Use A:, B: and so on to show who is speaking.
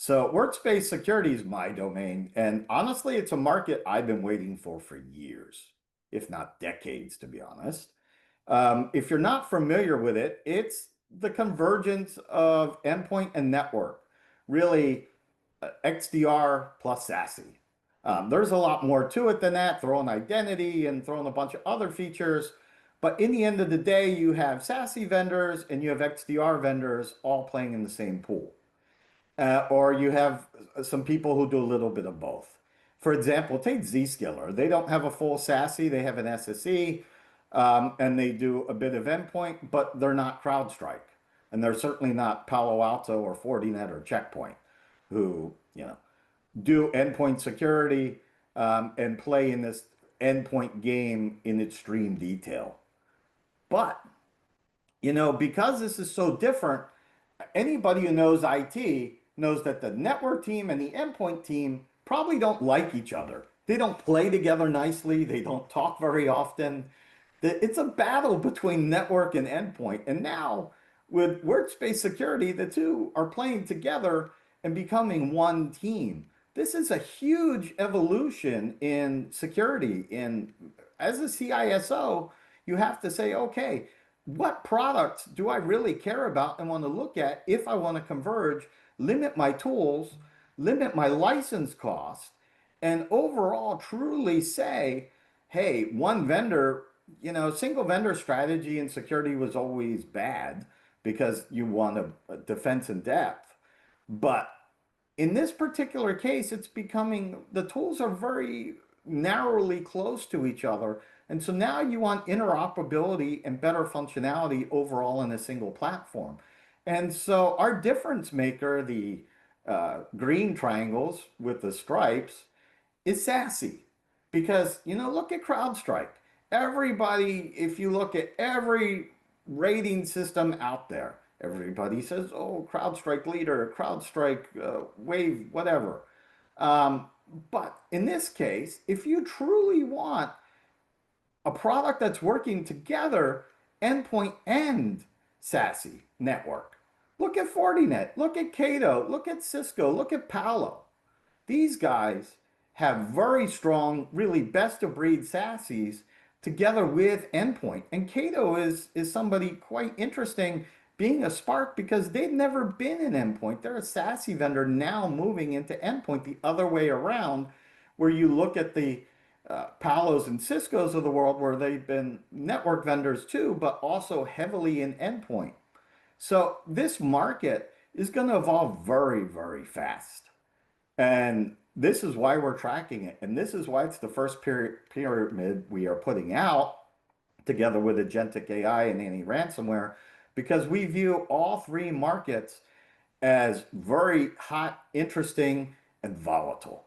A: So workspace security is my domain, and honestly, it's a market I've been waiting for years, if not decades, to be honest. If you're not familiar with it, it's the convergence of endpoint and network, really XDR plus SASE. There's a lot more to it than that, throw in identity and throw in a bunch of other features. But in the end of the day, you have SASE vendors and you have XDR vendors all playing in the same pool. Or you have some people who do a little bit of both. For example, take Zscaler. They don't have a full SASE, they have an SSE, and they do a bit of endpoint, but they're not CrowdStrike. And they're certainly not Palo Alto or Fortinet or Checkpoint, who, do endpoint security and play in this endpoint game in extreme detail. But, because this is so different, anybody who knows IT knows that the network team and the endpoint team probably don't like each other. They don't play together nicely. They don't talk very often. It's a battle between network and endpoint. And now with workspace security, the two are playing together and becoming one team. This is a huge evolution in security. And as a CISO, you have to say, okay, what products do I really care about and want to look at if I want to converge, limit my tools, limit my license cost, and overall truly say, hey, one vendor, single vendor strategy in security was always bad because you want a defense in depth. But in this particular case, it's becoming the tools are very narrowly close to each other. And so now you want interoperability and better functionality overall in a single platform. And so our difference maker, the green triangles with the stripes, is SASE. Because, look at CrowdStrike. Everybody, if you look at every rating system out there, everybody says, oh, CrowdStrike leader, CrowdStrike wave, whatever. But in this case, if you truly want a product that's working together, endpoint and SASE network, look at Fortinet, look at Cato, look at Cisco, look at Palo. These guys have very strong, really best of breed SASEs together with endpoint. And Cato is somebody quite interesting being a Spark because they've never been an endpoint. They're a SASE vendor now moving into endpoint the other way around, where you look at the Palos and Ciscos of the world where they've been network vendors too, but also heavily in endpoint. So this market is going to evolve very, very fast. And this is why we're tracking it. And this is why it's the first pyramid we are putting out together with agentic AI and anti-ransomware, because we view all three markets as very hot, interesting, and volatile.